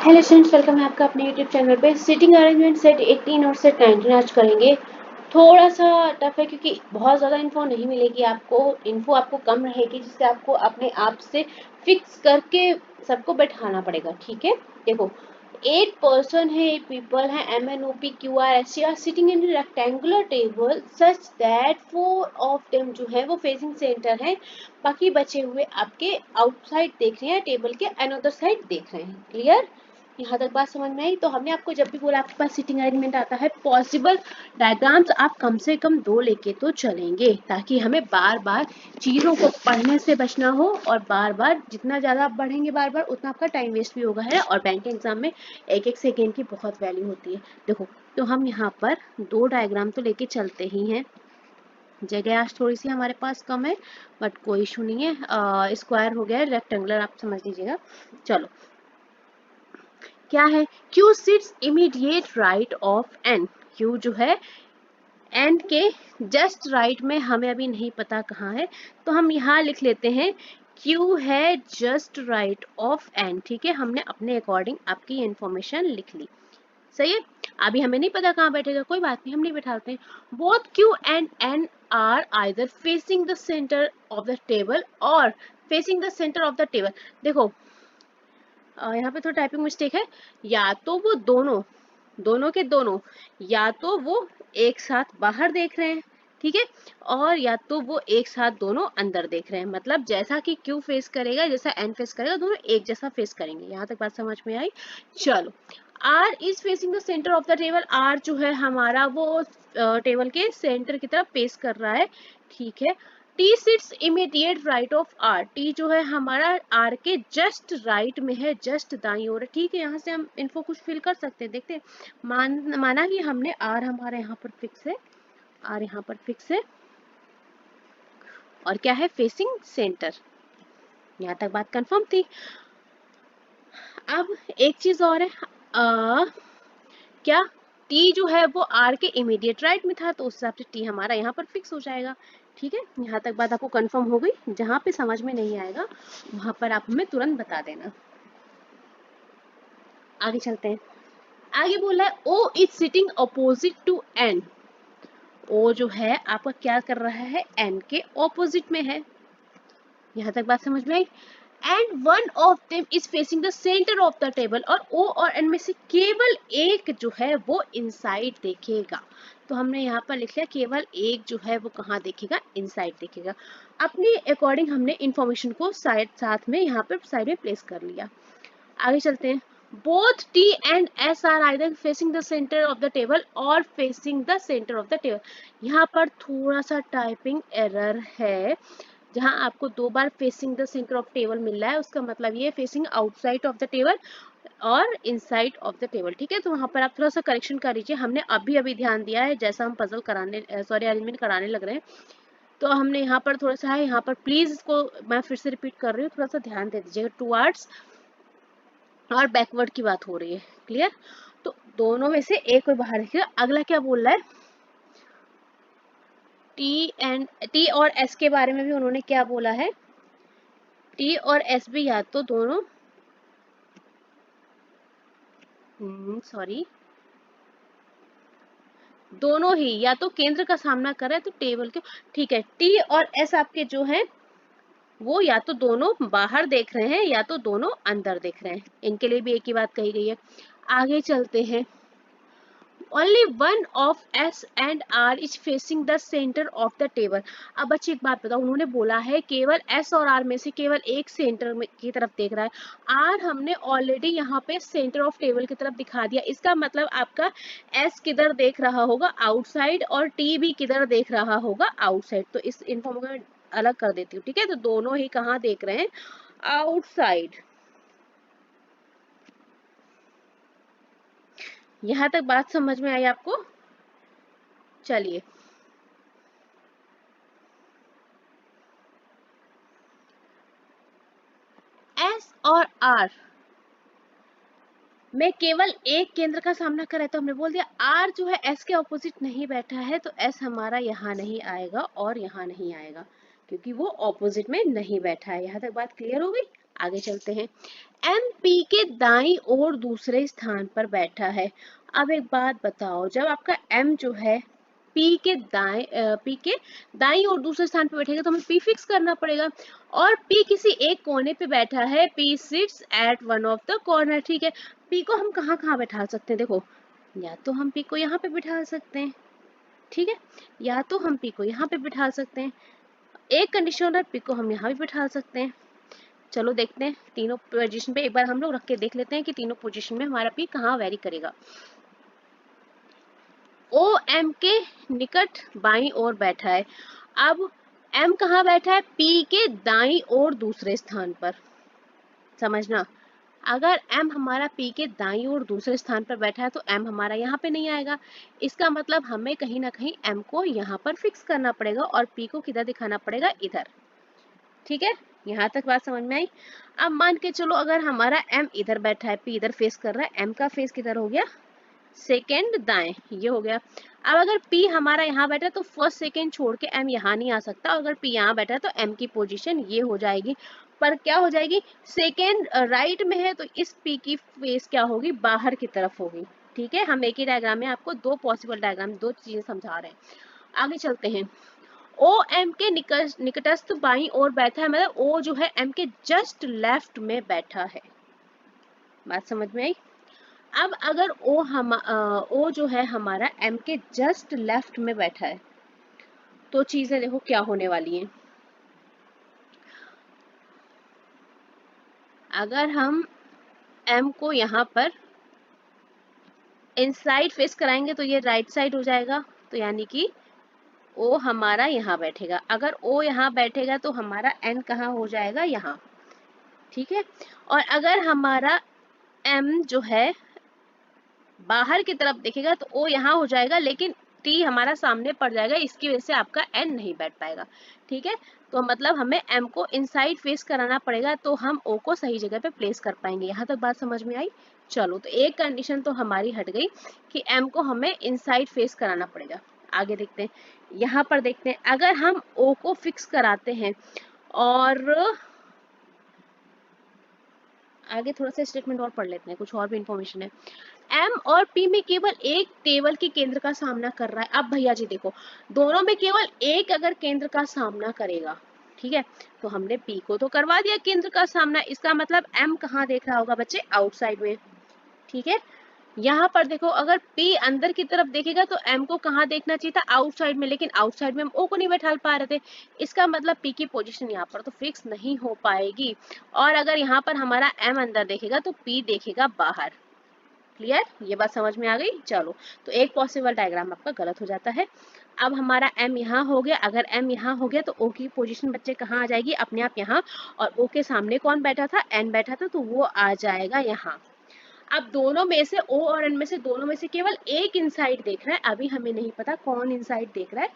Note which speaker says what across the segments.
Speaker 1: Hello students, welcome है आपका अपने यूट्यूब चैनल पे। सीटिंग अरेंजमेंट सेट 18 और सेट 19 आज करेंगे। थोड़ा सा टफ है क्योंकि बहुत ज़्यादा इन्फो नहीं मिलेगी आपको, इन्फो आपको कम रहेगी जिससे आपको अपने आप से फिक्स करके सबको बैठाना पड़ेगा। ठीक है, देखो 8 पर्सन है, 8 पीपल हैं, MNOP, QR, SC are sitting in rectangular table such that 4 of them जो है वो फेसिंग सेंटर है, बाकी बचे हुए आपके आउटसाइड देख रहे हैं, टेबल के अनदर साइड देख रहे हैं। क्लियर? यहाँ तक बात समझ में आई? तो हमने आपको जब भी बोला आपके पास सीटिंग अरेंजमेंट आता है, पॉसिबल डायग्राम्स आप कम से कम 2 लेके तो चलेंगे, ताकि हमें बार बार चीज़ों को पढ़ने से बचना हो, और बार बार जितना ज़्यादा आप बढ़ेंगे बार बार उतना आपका टाइम वेस्ट भी होगा है। और बैंक एग्जाम में एक एक सेकेंड की बहुत वैल्यू होती है। देखो, तो हम यहाँ पर 2 डायग्राम तो लेके चलते ही हैं। जगह आज थोड़ी सी हमारे पास कम है बट कोई इशू नहीं है। स्क्वायर हो गया है, रेक्टेंगुलर आप समझ लीजिएगा। चलो, क्या है? Q sits immediate right of N। Q जो है N के जस्ट राइट में, हमें अभी नहीं पता कहाँ है, तो हम यहाँ लिख लेते हैं Q है जस्ट राइट ऑफ N। ठीक है, हमने अपने अकॉर्डिंग आपकी इंफॉर्मेशन लिख ली। सही है, अभी हमें नहीं पता कहाँ बैठेगा, कोई बात नहीं, हम नहीं बैठाते हैं। Both Q and N are either facing the centre of the table और facing the centre of the table. देखो, यहाँ पे थोड़ा टाइपिंग मिस्टेक है। या तो वो दोनों दोनों के दोनों, या तो वो एक साथ बाहर देख रहे हैं, ठीक है, और या तो वो एक साथ दोनों अंदर देख रहे हैं। मतलब जैसा कि Q फेस करेगा, जैसा N फेस करेगा, दोनों एक जैसा फेस करेंगे। यहाँ तक बात समझ में आई? चलो, R is facing the centre of the table. R जो है हमारा वो टेबल के सेंटर की तरफ फेस कर रहा है, ठीक है। T sits immediate right of R। T जो है हमारा R के जस्ट राइट में है, जस्ट दाईं ओर है, ठीक है। यहाँ से हम इन्फो कुछ फिल कर सकते हैं, देखते हैं। माना कि हमने R हमारा यहाँ पर फिक्स है, R यहाँ पर फिक्स है, और क्या है? Facing centre. यहाँ तक बात कंफर्म थी। अब एक चीज और है, क्या? T जो है वो R के इमीडिएट राइट में था, तो उस हिसाब से T हमारा यहाँ पर फिक्स हो जाएगा। ठीक है, यहाँ तक बात आपको कंफर्म हो गई। जहाँ पे समझ में नहीं आएगा वहां पर आप हमें तुरंत बता देना। आगे चलते हैं। आगे बोला है O is sitting opposite to N। O जो है आपका क्या कर रहा है? N के ऑपोजिट में है। यहाँ तक बात समझ में आई? And one of them is facing the centre of the table. और O और N में से केवल एक जो है वो इनसाइड देखेगा। तो हमने यहाँ पर लिख लिया केवल एक जो है वो कहाँ देखेगा? इनसाइड देखेगा। अपने अकॉर्डिंग हमने इंफॉर्मेशन को साथ में यहाँ पर साइड में प्लेस कर लिया। आगे चलते हैं। Both T and S are either facing the centre of the table और facing the centre of the table. यहाँ पर थोड़ा सा टाइपिंग एरर है, जहां आपको 2 बार facing the centre of table मिल रहा है, उसका मतलब ये facing outside of the table और इनसाइड ऑफ द टेबल। ठीक है, तो वहां पर आप थोड़ा सा करेक्शन कर लीजिए। हमने अभी अभी ध्यान दिया है, जैसा हम पजल कराने अरेंजमेंट कराने लग रहे हैं, तो हमने यहाँ पर थोड़ा सा है, यहाँ पर प्लीज इसको मैं फिर से रिपीट कर रही हूँ, थोड़ा सा ध्यान दे दीजिएगा। टूवर्ड्स और बैकवर्ड की बात हो रही है। क्लियर? तो दोनों में से एक कोई बाहर रखिएगा। अगला क्या बोल रहा है? T और S के बारे में भी उन्होंने क्या बोला है? T और S भी या तो दोनों दोनों ही या तो केंद्र का सामना कर रहे हैं, तो टेबल के, ठीक है। T और S आपके जो हैं वो या तो दोनों बाहर देख रहे हैं या तो दोनों अंदर देख रहे हैं। इनके लिए भी एक ही बात कही गई है। आगे चलते हैं। Only one of S and R is facing the center of the table। अब बच्चे एक बात बताओ, उन्होंने बोला है केवल S और R में से केवल एक सेंटर की तरफ देख रहा है। R हमने ऑलरेडी यहाँ पे सेंटर ऑफ टेबल की तरफ दिखा दिया। इसका मतलब आपका S किधर देख रहा होगा? आउटसाइड, और T भी किधर देख रहा होगा? आउटसाइड। तो इस इन्फॉर्मेशन को अलग कर देती हूँ, ठीक है। तो दोनों ही कहाँ देख रहे हैं? आउटसाइड। यहाँ तक बात समझ में आई आपको? चलिए, S और R में केवल एक केंद्र का सामना करे, तो हमने बोल दिया R जो है S के ऑपोजिट नहीं बैठा है, तो S हमारा यहाँ नहीं आएगा और यहाँ नहीं आएगा, क्योंकि वो ऑपोजिट में नहीं बैठा है। यहाँ तक बात क्लियर हो गई? आगे चलते हैं। एम पी के दाईं ओर दूसरे स्थान पर बैठा है। अब एक बात बताओ, जब आपका एम जो है पी के दाईं ओर दूसरे स्थान पर बैठेगा तो हमें पी फिक्स करना पड़ेगा, और पी किसी एक कोने पे बैठा है। P seats eight one of the corner, ठीक है। पी को हम कहाँ कहाँ बैठा सकते हैं, देखो, या तो हम पी को यहाँ पे बिठा सकते हैं, ठीक है, या तो हम पी को यहाँ पे बिठा सकते हैं। एक कंडीशन है, पी को हम यहाँ भी बिठा सकते हैं। चलो देखते हैं तीनों पोजीशन पे, एक बार हम लोग रख के देख लेते हैं कि तीनों पोजीशन में हमारा पी कहाँ वेरी करेगा। ओ एम के निकट बाईं ओर बैठा है। अब एम कहाँ बैठा है, पी के दाईं ओर दूसरे स्थान पर। समझना, अगर m हमारा p के दाईं ओर दूसरे स्थान पर बैठा है तो m हमारा यहाँ पे नहीं आएगा। इसका मतलब हमें कहीं ना कहीं m को यहाँ पर फिक्स करना पड़ेगा और p को किधर दिखाना पड़ेगा, इधर। ठीक है, यहाँ तक बात समझ में आई। अब मान के चलो अगर हमारा m इधर बैठा है, p इधर फेस कर रहा है, m का फेस किधर हो गया, सेकेंड दाएं, ये हो गया। अब अगर P हमारा यहाँ बैठा है तो फर्स्ट सेकेंड छोड़ के M यहाँ नहीं आ सकता, अगर P यहाँ बैठा है तो M की पोजीशन ये हो जाएगी। पर क्या हो जाएगी, सेकेंड राइट में है तो इस P की फेस क्या होगी, बाहर की तरफ होगी। ठीक है, हम एक ही डायग्राम में आपको दो पॉसिबल डायग्राम, दो चीजें समझा रहे हैं। आगे चलते हैं। ओ एम के निकटस्थ बाईं ओर बैठा है, मतलब O जो है M के जस्ट लेफ्ट में बैठा है। बात समझ में आई। अब अगर O जो है हमारा M के जस्ट लेफ्ट में बैठा है तो चीजें देखो क्या होने वाली हैं। अगर हम M को यहाँ पर इनसाइड फेस कराएंगे तो ये राइट साइड हो जाएगा, तो यानी कि O हमारा यहाँ बैठेगा। अगर O यहाँ बैठेगा तो हमारा N कहाँ हो जाएगा, यहाँ। ठीक है, और अगर हमारा M जो है बाहर की तरफ देखेगा तो O यहाँ हो जाएगा, लेकिन T हमारा सामने पड़ जाएगा, इसकी वजह से आपका N नहीं बैठ पाएगा। ठीक है, तो मतलब हमें M को इनसाइड फेस कराना पड़ेगा तो हम O को सही जगह पे प्लेस कर पाएंगे। यहाँ तक बात समझ में आई। चलो, तो एक कंडीशन तो हमारी हट गई कि M को हमें इनसाइड फेस कराना पड़ेगा। आगे देखते हैं, यहाँ पर देखते हैं, अगर हम O को फिक्स कराते हैं और आगे थोड़ा सा स्टेटमेंट और पढ़ लेते हैं, कुछ और भी इंफॉर्मेशन है। M और P में केवल एक टेबल के केंद्र का सामना कर रहा है। अब भैया जी देखो, दोनों में केवल एक अगर केंद्र का सामना करेगा, ठीक है, तो हमने P को तो करवा दिया केंद्र का सामना, इसका मतलब M कहाँ देख रहा होगा बच्चे, आउटसाइड में। ठीक है, यहाँ पर देखो, अगर P अंदर की तरफ देखेगा तो M को कहाँ देखना चाहिए था, आउटसाइड में, लेकिन आउटसाइड में हम O को नहीं बैठा पा रहे थे। इसका मतलब P की पोजीशन यहाँ पर तो फिक्स नहीं हो पाएगी। और अगर यहाँ पर हमारा M अंदर देखेगा तो P देखेगा बाहर। क्लियर, ये बात समझ में आ गई। चलो, तो एक पॉसिबल डायग्राम आपका गलत हो जाता है। अब हमारा M यहाँ हो गया, अगर M यहाँ हो गया तो O की पोजीशन बच्चे कहाँ आ जाएगी, अपने आप यहाँ, और O के सामने कौन बैठा था, N बैठा था, तो वो आ जाएगा यहाँ। अब दोनों में से O और N में से दोनों में से केवल एक इनसाइड देख रहा है, अभी हमें नहीं पता कौन इनसाइड देख रहा है।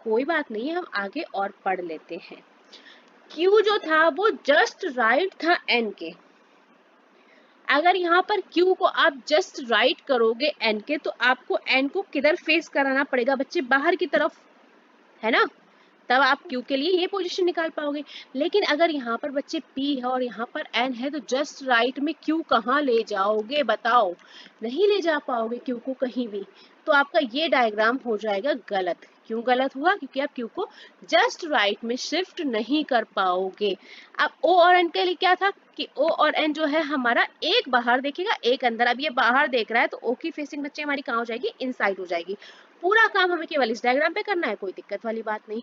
Speaker 1: कोई बात नहीं है, हम आगे और पढ़ लेते हैं। Q जो था वो जस्ट राइट था N के। अगर यहाँ पर Q को आप जस्ट राइट करोगे N के तो आपको N को किधर फेस कराना पड़ेगा बच्चे, बाहर की तरफ, है ना, तब आप Q के लिए ये पोजीशन निकाल पाओगे। लेकिन अगर यहाँ पर बच्चे P है और यहाँ पर N है तो जस्ट राइट में Q कहाँ ले जाओगे बताओ, नहीं ले जा पाओगे Q को कहीं भी, तो आपका ये डायग्राम हो जाएगा गलत। क्यों गलत हुआ, क्योंकि आप Q को जस्ट राइट में शिफ्ट नहीं कर पाओगे। अब O और N के लिए क्या था कि O और N जो है हमारा एक बाहर देखेगा एक अंदर। अब ये बाहर देख रहा है तो O की फेसिंग बच्चे हमारी कहाँ हो जाएगी, इनसाइड हो जाएगी। पूरा काम हमें केवल इस डायग्राम पे करना है, कोई दिक्कत वाली बात नहीं।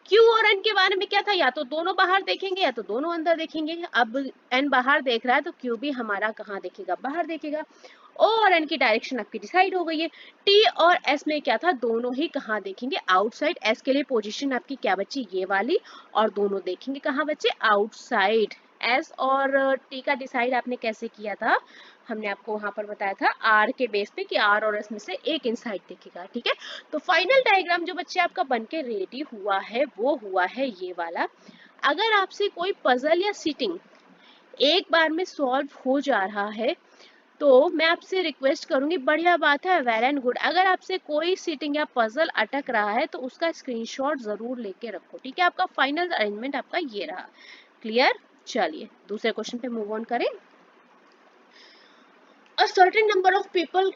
Speaker 1: Q और N के बारे में क्या था, या तो दोनों बाहर देखेंगे या तो दोनों अंदर देखेंगे। अब N बाहर देख रहा है तो Q भी हमारा कहाँ देखेगा, बाहर देखेगा। O और N की डायरेक्शन आपकी डिसाइड हो गई है। T और S में क्या था, दोनों ही कहाँ देखेंगे, आउटसाइड। S के लिए पोजीशन आपकी क्या बच्ची, ये वाली, और दोनों देखेंगे कहाँ बच्चे, आउटसाइड। S और T का डिसाइड आपने कैसे किया था, हमने आपको वहां पर बताया था R के बेस पे कि R और S में से एक इनसाइड देखेगा। ठीक है, तो फाइनल डायग्राम जो बच्चे आपका बनके रेडी हुआ है वो हुआ है ये वाला। अगर आपसे कोई पजल या सीटिंग एक बार में सॉल्व हो जा रहा है तो मैं आपसे रिक्वेस्ट करूंगी, बढ़िया बात है, वेल एंड गुड। अगर आपसे कोई सीटिंग या पजल अटक रहा है तो उसका स्क्रीनशॉट जरूर लेके रखो। ठीक है, आपका फाइनल अरेंजमेंट आपका ये रहा। क्लियर, चलिए दूसरे क्वेश्चन पे मूव ऑन करें। A certain number of people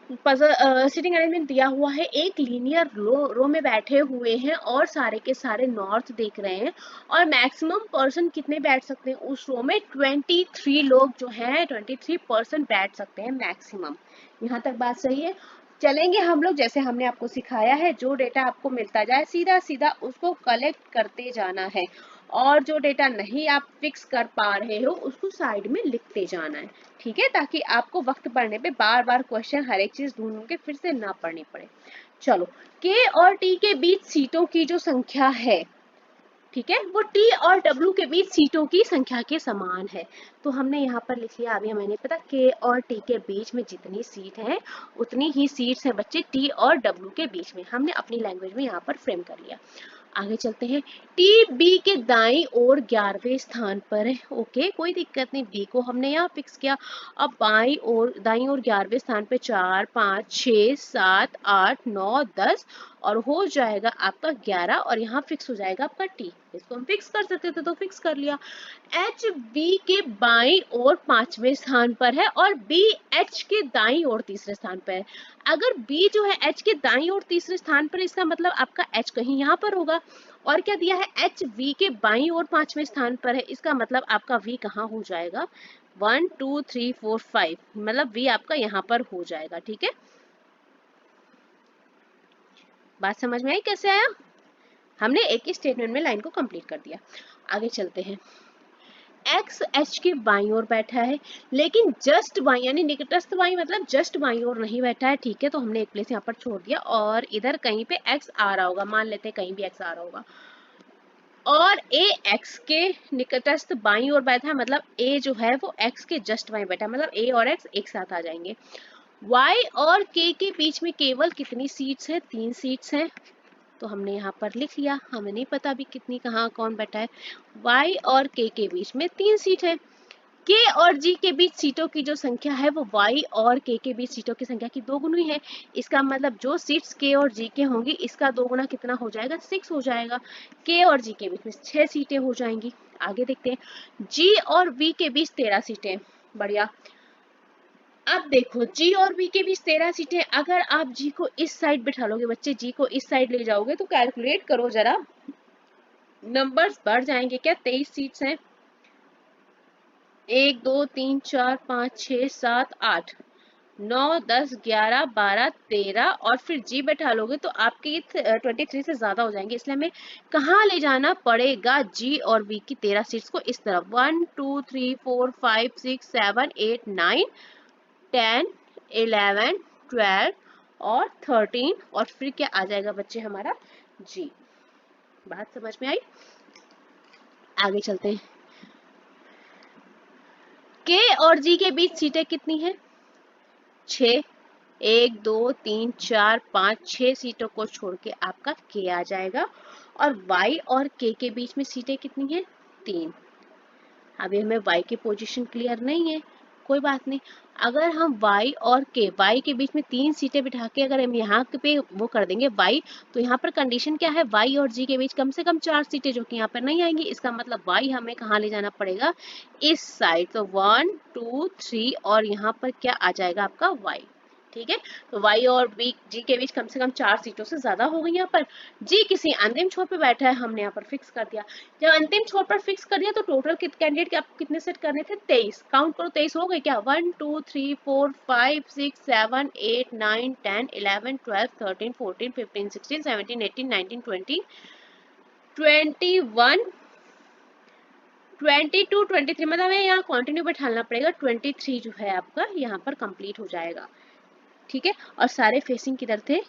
Speaker 1: sitting arrangement दिया हुआ है, एक लीनियर रो में बैठे हुए हैं और सारे के सारे नॉर्थ देख रहे हैं, और मैक्सिमम पर्सन कितने बैठ सकते हैं उस रो में? 23 लोग जो हैं 23% बैठ सकते हैं मैक्सिमम। यहाँ तक बात सही है। चलेंगे हम लोग जैसे हमने आपको सिखाया है, जो डेटा आपको मिलता जाए सीधा सीधा उसको कलेक्ट करते जाना है, और जो डेटा नहीं आप फिक्स कर पा रहे हो उसको साइड में लिखते जाना है, ठीक है, ताकि आपको वक्त पढ़ने पे बार बार क्वेश्चन हर एक चीज ढूंढ के फिर से ना पढ़नी पड़े। चलो, के और टी के बीच सीटों की जो संख्या है, ठीक है, वो टी और डब्ल्यू के बीच सीटों की संख्या के समान है। तो हमने यहाँ पर लिख लिया, अभी हमें पता के और टी के बीच में जितनी सीट है उतनी ही सीट्स हैं बच्चे टी और डब्ल्यू के बीच में, हमने अपनी लैंग्वेज में यहाँ पर फ्रेम कर लिया। आगे चलते हैं। टी बी के दाईं ओर 11वें स्थान पर है, ओके, कोई दिक्कत नहीं, बी को हमने यहाँ फिक्स किया। अब दाईं ओर 11वें स्थान पे 4 5 6 7 8 9 10 और हो जाएगा आपका 11, और यहाँ फिक्स हो जाएगा आपका टी। इसको हम फिक्स कर सकते थे तो फिक्स कर लिया। एच बी के बाईं ओर 5वें स्थान पर है और बी एच के दाईं ओर 3रे स्थान पर है। अगर बी जो है एच के दाईं ओर 3रे स्थान पर, इसका मतलब आपका एच कहीं यहाँ पर होगा। और क्या दिया है? एच वी के बाईं ओर 5वें स्थान पर है, इसका मतलब आपका वी कहाँ हो जाएगा? 1 2 3 4 5, मतलब वी आपका यहाँ पर हो जाएगा, ठीक है। बात समझ में आई कैसे आया? हमने एक ही स्टेटमेंट में लाइन को कंप्लीट कर दिया। आगे चलते हैं। एक्स एच के बाईं ओर बैठा है, लेकिन जस्ट बाईं यानी निकटस्थ बाईं मतलब जस्ट बाईं ओर नहीं बैठा है, ठीक है, तो हमने एक प्लेस यहाँ पर छोड़ दिया और इधर कहीं पे एक्स आ रहा होगा, मान लेते हैं कहीं भी एक्स आ रहा होगा, और ए एक्स के निकटस्थ बाईं ओर बैठा है, मतलब ए जो है वो एक्स के जस्ट बाईं बैठा है, मतलब ए और एक्स एक साथ आ जाएंगे। वाई और के बीच में केवल कितनी सीट्स है? 3 सीट्स हैं, तो हमने यहाँ पर लिख लिया, हमें नहीं पता अभी कितनी कहाँ कौन बैठा है। y और k के बीच में 3 सीट है। k और g के बीच सीटों की जो संख्या है वो y और k के बीच सीटों की संख्या की 2 गुनी है। इसका मतलब जो सीट्स k और g के होंगी इसका 2 गुना कितना हो जाएगा? 6 हो जाएगा। k और g के बीच में 6 सीटें हो जाएंगी। आगे देखते हैं। g और v के बीच 13 सीटें, बढ़िया। अब देखो G और B के बीच 13 सीटें, अगर आप G को इस साइड बिठा लोगे बच्चे, G को इस साइड ले जाओगे तो कैलकुलेट करो जरा, नंबर्स बढ़ जाएंगे क्या? 23 सीट्स हैं, 1 2 3 4 5 6 7 8 9 10 11 12 13, और फिर G बैठा लोगे तो आपके 23 से ज्यादा हो जाएंगे, इसलिए हमें कहाँ ले जाना पड़ेगा? G और B की 13 सीट्स को इस तरफ। 1 2 3 4 5 6 7 8 9 10 11 12 और 13, और फिर क्या आ जाएगा बच्चे हमारा? G। बात समझ में आई? आगे चलते हैं। K और G के बीच सीटें कितनी हैं? 6। 1 2 3 4 5 6 सीटों को छोड़ के आपका K आ जाएगा, और Y और K के बीच में सीटें कितनी हैं? 3। अभी हमें y की पोजीशन क्लियर नहीं है, कोई बात नहीं। अगर हम y और y के बीच में 3 सीटें बिठा के अगर हम यहाँ पे वो कर देंगे y, तो यहाँ पर कंडीशन क्या है? y और g के बीच कम से कम 4 सीटें, जो कि यहाँ पर नहीं आएंगी। इसका मतलब y हमें कहाँ ले जाना पड़ेगा? इस साइड। तो 1 2 3 और यहाँ पर क्या आ जाएगा आपका? y, ठीक है। तो y और g के बीच कम से कम 4 सीटों से ज्यादा हो गई। यहाँ पर g किसी अंतिम छोर पे बैठा है, हमने यहाँ पर फिक्स कर दिया। जब अंतिम छोर पर फिक्स कर दिया तो टोटल कैंडिडेट आपको कितने सेट करने थे? 23। काउंट करो, 23 हो गए क्या? 1 2 3 4 5 6 7 8 9 10 11 12 13 14 15 16 17 18 19 20 21 22 23, मतलब हमें यहाँ कंटिन्यू बैठाना पड़ेगा। 23 जो है आपका यहाँ पर कंप्लीट हो जाएगा, ठीक है। और सारे फेसिंग किधर थे?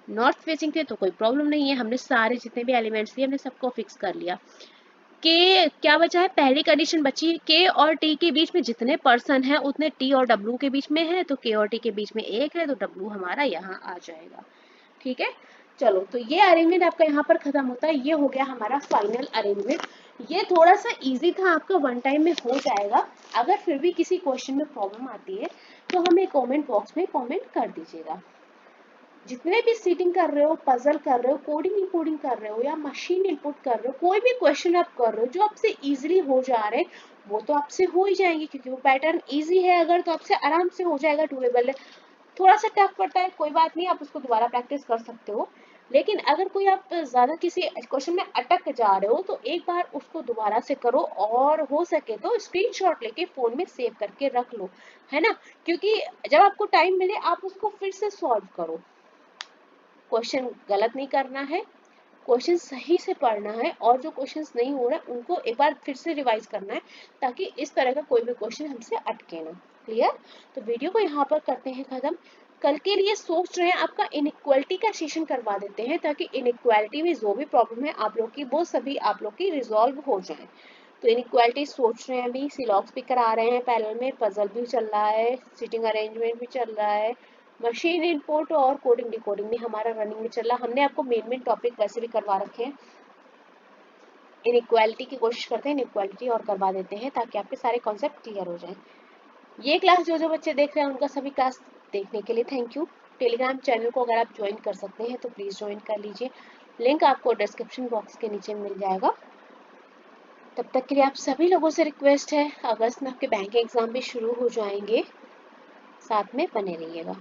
Speaker 1: नॉर्थ फेसिंग थे, तो कोई प्रॉब्लम नहीं है, हमने सारे जितने भी एलिमेंट्स थे हमने सबको फिक्स कर लिया। के क्या बचा है? पहली कंडीशन बची है, के और टी के बीच में जितने पर्सन हैं उतने टी और डब्ल्यू के बीच में है, तो के और टी के बीच में 1 है, तो डब्ल्यू हमारा यहाँ आ जाएगा, ठीक है। चलो, तो ये अरेंजमेंट आपका यहाँ पर खत्म होता है। ये हो गया हमारा फाइनल अरेंजमेंट। ये थोड़ा सा इजी था, आपका वन टाइम में हो जाएगा। अगर फिर भी किसी क्वेश्चन में प्रॉब्लम आती है तो हमें कमेंट बॉक्स में कमेंट कर दीजिएगा। जितने भी सीटिंग कर रहे हो, पजल कर रहे हो, कोडिंग इनकोडिंग कर रहे हो, या मशीन इनपुट कर रहे हो, कोई भी क्वेश्चन आप कर रहे हो जो आपसे इजीली हो जा रहे, वो तो आपसे हो ही जाएंगी, क्योंकि वो पैटर्न इजी है अगर, तो आपसे आराम से हो जाएगा, डूएबल है। थोड़ा सा टफ पड़ता है, कोई बात नहीं, आप उसको दोबारा प्रैक्टिस कर सकते हो। लेकिन अगर कोई आप ज्यादा किसी क्वेश्चन में अटक जा रहे हो, तो एक बार उसको दोबारा से करो, और हो सके तो स्क्रीनशॉट लेके फोन में सेव करके रख लो, है ना। क्योंकि जब आपको टाइम मिले आप उसको फिर से सॉल्व करो। क्वेश्चन गलत नहीं करना है, क्वेश्चन सही से पढ़ना है, और जो क्वेश्चंस नहीं हो रहा है उनको एक बार फिर से रिवाइज करना है, ताकि इस तरह का कोई भी क्वेश्चन हमसे अटके ना। क्लियर। तो वीडियो को यहाँ पर करते हैं खत्म। कल के लिए सोच रहे हैं आपका इनइक्वालिटी का सेशन करवा देते हैं, ताकि इनइक्वालिटी में जो भी प्रॉब्लम है आप लोग की, वो सभी आप लोग की रिजॉल्व हो जाए। तो इनइक्वालिटी सोच रहे हैं, अभी सिलॉक्स भी करा रहे हैं पैरेलल में, पजल भी चल रहा है, सीटिंग अरेंजमेंट भी चल रहा है, मशीन इनपुट और कोडिंग डिकोडिंग में हमारा रनिंग में चल रहा। हमने आपको मेन मेन टॉपिक वैसे भी करवा रखे हैं। इनइक्वालिटी की कोशिश करते हैं इनइक्वालिटी और करवा देते हैं, ताकि आपके सारे कॉन्सेप्ट क्लियर हो जाएं। ये क्लास जो जो बच्चे देख रहे हैं उनका सभी क्लास देखने के लिए थैंक यू। टेलीग्राम चैनल को अगर आप ज्वाइन कर सकते हैं तो प्लीज़ ज्वाइन कर लीजिए, लिंक आपको डिस्क्रिप्शन बॉक्स के नीचे मिल जाएगा। तब तक के लिए आप सभी लोगों से रिक्वेस्ट है, अगस्त में आपके बैंक एग्जाम भी शुरू हो जाएंगे, साथ में बने रहिएगा।